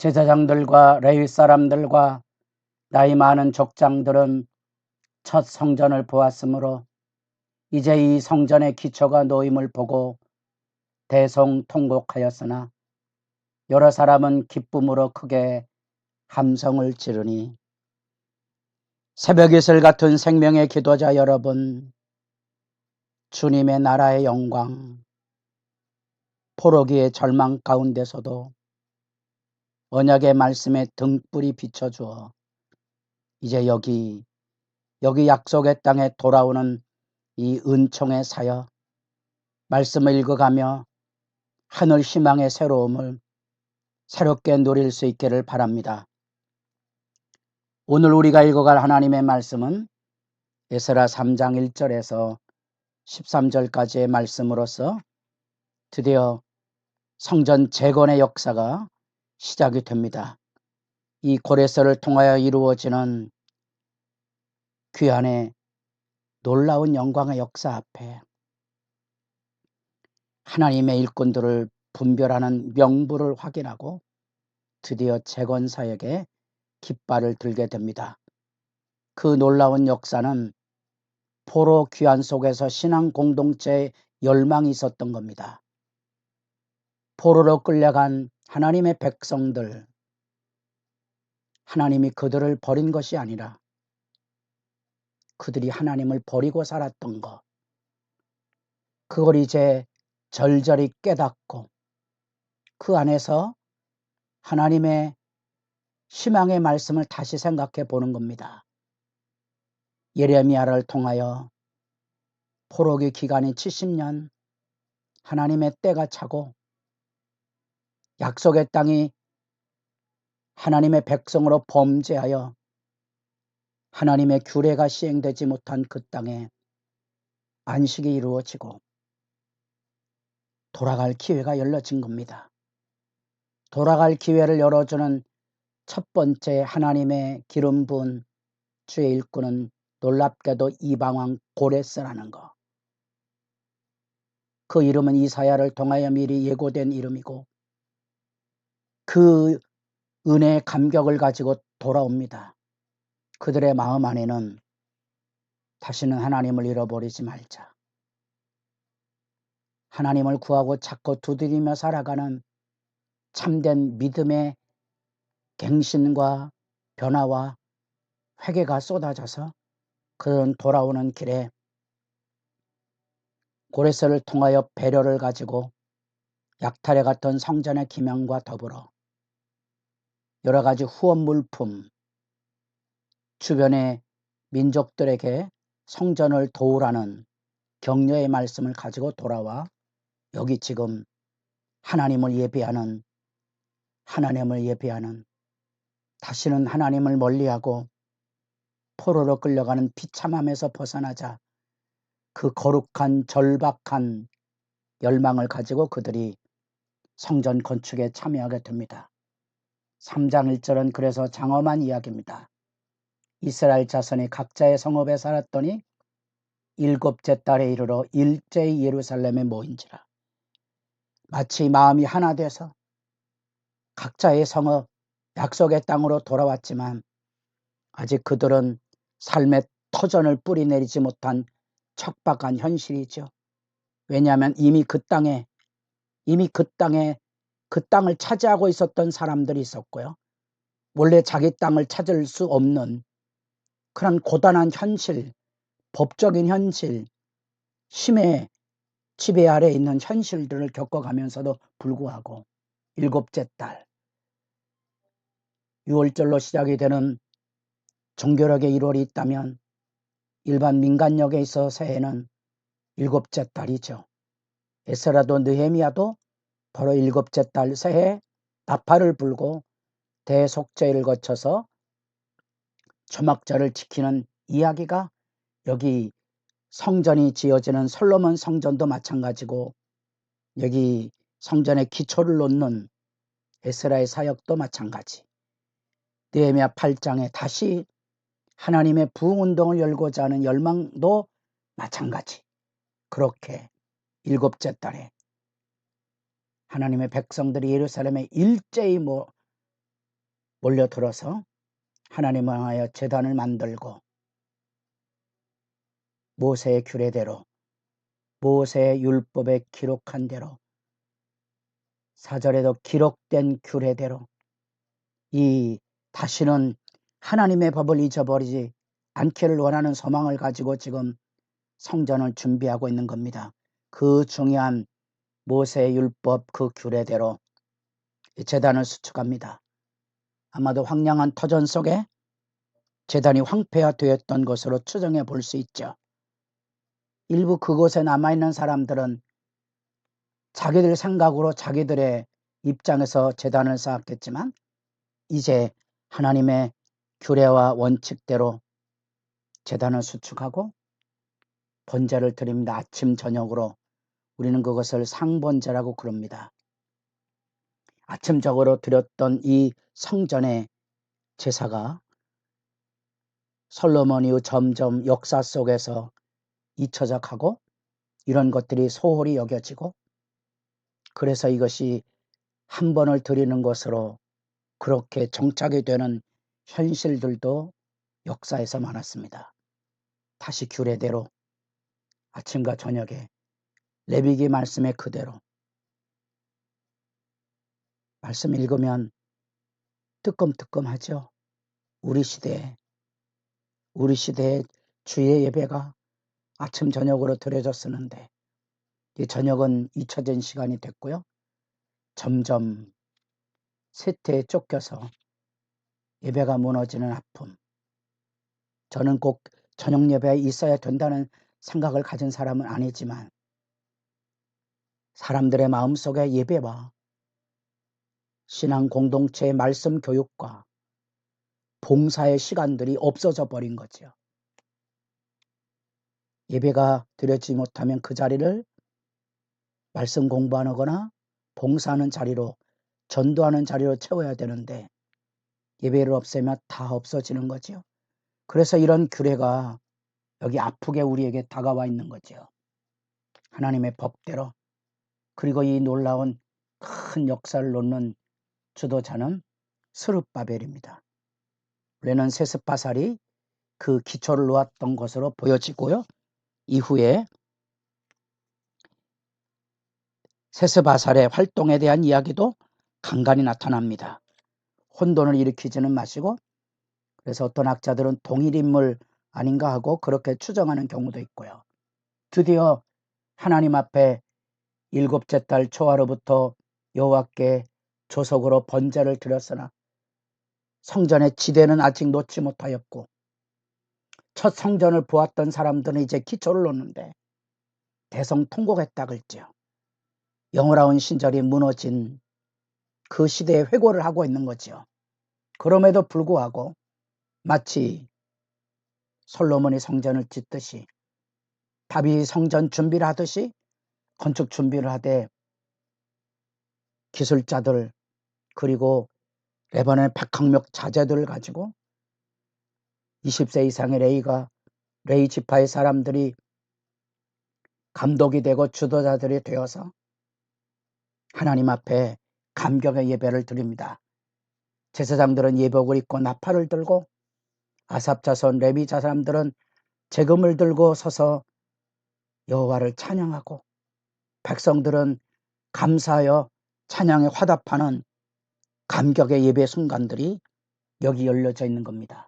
제사장들과 레위 사람들과 나이 많은 족장들은 첫 성전을 보았으므로 이제 이 성전의 기초가 놓임을 보고 대성통곡하였으나 여러 사람은 기쁨으로 크게 함성을 지르니. 새벽 이슬 같은 생명의 기도자 여러분, 주님의 나라의 영광, 포로기의 절망 가운데서도 언약의 말씀에 등불이 비춰주어 이제 여기 약속의 땅에 돌아오는 이 은총의 사역, 말씀을 읽어가며 하늘 희망의 새로움을 새롭게 누릴 수 있기를 바랍니다. 오늘 우리가 읽어갈 하나님의 말씀은 에스라 3장 1절에서 13절까지의 말씀으로서 드디어 성전 재건의 역사가 시작이 됩니다. 이 고레서를 통하여 이루어지는 귀한의 놀라운 영광의 역사 앞에 하나님의 일꾼들을 분별하는 명부를 확인하고 드디어 재건 사역에 깃발을 들게 됩니다. 그 놀라운 역사는 포로 귀환 속에서 신앙 공동체의 열망이 있었던 겁니다. 포로로 끌려간 하나님의 백성들, 하나님이 그들을 버린 것이 아니라 그들이 하나님을 버리고 살았던 것, 그걸 이제 절절히 깨닫고 그 안에서 하나님의 희망의 말씀을 다시 생각해 보는 겁니다. 예레미야를 통하여 포로기 기간이 70년, 하나님의 때가 차고 약속의 땅이 하나님의 백성으로 범죄하여 하나님의 규례가 시행되지 못한 그 땅에 안식이 이루어지고 돌아갈 기회가 열려진 겁니다. 돌아갈 기회를 열어주는 첫 번째 하나님의 기름 부은 주의 일꾼은 놀랍게도 이방왕 고레스라는 거. 그 이름은 이사야를 통하여 미리 예고된 이름이고 그 은혜의 감격을 가지고 돌아옵니다. 그들의 마음 안에는 다시는 하나님을 잃어버리지 말자. 하나님을 구하고 찾고 두드리며 살아가는 참된 믿음의 갱신과 변화와 회개가 쏟아져서 그런 돌아오는 길에 고레서를 통하여 배려를 가지고 약탈에 갔던 성전의 기명과 더불어 여러 가지 후원 물품, 주변의 민족들에게 성전을 도우라는 격려의 말씀을 가지고 돌아와 여기 지금 하나님을 예배하는 다시는 하나님을 멀리하고 포로로 끌려가는 비참함에서 벗어나자 그 거룩한 절박한 열망을 가지고 그들이 성전 건축에 참여하게 됩니다. 3장 1절은 그래서 장엄한 이야기입니다. 이스라엘 자손이 각자의 성읍에 살았더니 일곱째 달에 이르러 일제히 예루살렘에 모인지라. 마치 마음이 하나 돼서 각자의 성읍, 약속의 땅으로 돌아왔지만 아직 그들은 삶의 터전을 뿌리내리지 못한 척박한 현실이죠. 왜냐하면 이미 그 땅을 차지하고 있었던 사람들이 있었고요. 원래 자기 땅을 찾을 수 없는 그런 고단한 현실, 법적인 현실, 힘의 지배 아래에 있는 현실들을 겪어가면서도 불구하고 일곱째 달 6월절로 시작이 되는 종교력의 1월이 있다면 일반 민간력에 있어 새해는 일곱째 달이죠. 에스라도 느헤미야도 바로 일곱째 달 새해 나팔을 불고 대속죄를 거쳐서 초막절을 지키는 이야기가 여기 성전이 지어지는 솔로몬 성전도 마찬가지고 여기 성전의 기초를 놓는 에스라의 사역도 마찬가지. 느헤미야 8장에 다시 하나님의 부흥운동을 열고자 하는 열망도 마찬가지. 그렇게 일곱째 달에 하나님의 백성들이 예루살렘에 일제히 몰려들어서 하나님을 향하여 제단을 만들고 모세의 규례대로, 모세의 율법에 기록한 대로, 사절에도 기록된 규례대로 이 다시는 하나님의 법을 잊어버리지 않기를 원하는 소망을 가지고 지금 성전을 준비하고 있는 겁니다. 그 중요한 모세의 율법 그 규례대로 제단을 수축합니다. 아마도 황량한 터전 속에 제단이 황폐화되었던 것으로 추정해 볼 수 있죠. 일부 그곳에 남아있는 사람들은 자기들 생각으로 자기들의 입장에서 제단을 쌓았겠지만 이제 하나님의 규례와 원칙대로 제단을 수축하고 번제를 드립니다. 아침 저녁으로 우리는 그것을 상번제라고 그럽니다. 아침적으로 드렸던 이 성전의 제사가 솔로몬 이후 점점 역사 속에서 잊혀져 가고 이런 것들이 소홀히 여겨지고 그래서 이것이 한 번을 드리는 것으로 그렇게 정착이 되는 현실들도 역사에서 많았습니다. 다시 규례대로 아침과 저녁에 레위기 말씀의 그대로 말씀 읽으면 뜨끔뜨끔하죠. 우리 시대에 주의 예배가 아침 저녁으로 드려졌었는데 이 저녁은 잊혀진 시간이 됐고요. 점점 세태에 쫓겨서 예배가 무너지는 아픔. 저는 꼭 저녁 예배에 있어야 된다는 생각을 가진 사람은 아니지만 사람들의 마음속에 예배와 신앙 공동체의 말씀 교육과 봉사의 시간들이 없어져 버린 거죠. 예배가 드려지지 못하면 그 자리를 말씀 공부하거나 봉사하는 자리로 전도하는 자리로 채워야 되는데 예배를 없애면 다 없어지는 거죠. 그래서 이런 규례가 여기 아프게 우리에게 다가와 있는 거죠. 하나님의 법대로. 그리고 이 놀라운 큰 역사를 놓는 주도자는 스룹바벨입니다. 원래는 세스바살이 그 기초를 놓았던 것으로 보여지고요. 이후에 세스바살의 활동에 대한 이야기도 간간히 나타납니다. 혼돈을 일으키지는 마시고 그래서 어떤 학자들은 동일인물 아닌가 하고 그렇게 추정하는 경우도 있고요. 드디어 하나님 앞에 일곱째 달 초하루부터 여호와께 조석으로 번제를 드렸으나 성전의 지대는 아직 놓지 못하였고 첫 성전을 보았던 사람들은 이제 기초를 놓는데 대성통곡했다 그랬죠. 영원한 신절이 무너진 그 시대에 회고를 하고 있는 거죠. 그럼에도 불구하고 마치 솔로몬이 성전을 짓듯이 다윗이 성전 준비를 하듯이 건축 준비를 하되 기술자들 그리고 레바논의 백학력 자재들을 가지고 20세 이상의 레이 지파의 사람들이 감독이 되고 주도자들이 되어서 하나님 앞에 감격의 예배를 드립니다. 제사장들은 예복을 입고 나팔을 들고 아삽 자손 레위 사람들은 재금을 들고 서서 여호와를 찬양하고 백성들은 감사하여 찬양에 화답하는 감격의 예배 순간들이 여기 열려져 있는 겁니다.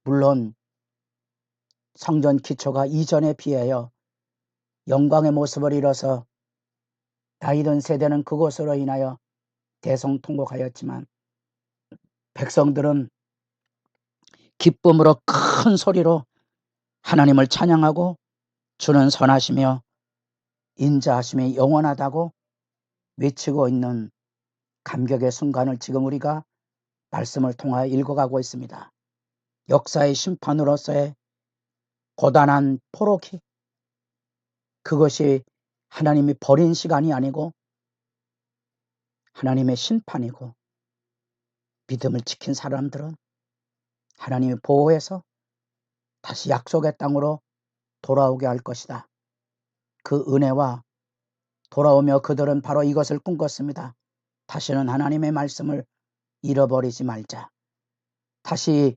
물론 성전 기초가 이전에 비하여 영광의 모습을 잃어서 나이든 세대는 그것으로 인하여 대성통곡하였지만 백성들은 기쁨으로 큰 소리로 하나님을 찬양하고 주는 선하시며 인자하심이 영원하다고 외치고 있는 감격의 순간을 지금 우리가 말씀을 통하여 읽어가고 있습니다. 역사의 심판으로서의 고단한 포로기 그것이 하나님이 버린 시간이 아니고 하나님의 심판이고 믿음을 지킨 사람들은 하나님이 보호해서 다시 약속의 땅으로 돌아오게 할 것이다. 그 은혜와 돌아오며 그들은 바로 이것을 꿈꿨습니다. 다시는 하나님의 말씀을 잃어버리지 말자. 다시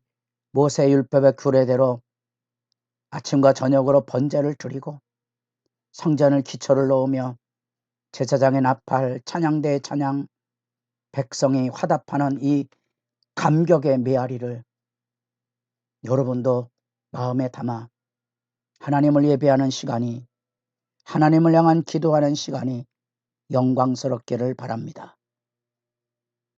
모세율법의 규례대로 아침과 저녁으로 번제를 드리고 성전을 기초를 놓으며 제사장의 나팔, 찬양대의 찬양, 백성이 화답하는 이 감격의 메아리를 여러분도 마음에 담아 하나님을 예배하는 시간이, 하나님을 향한 기도하는 시간이 영광스럽기를 바랍니다.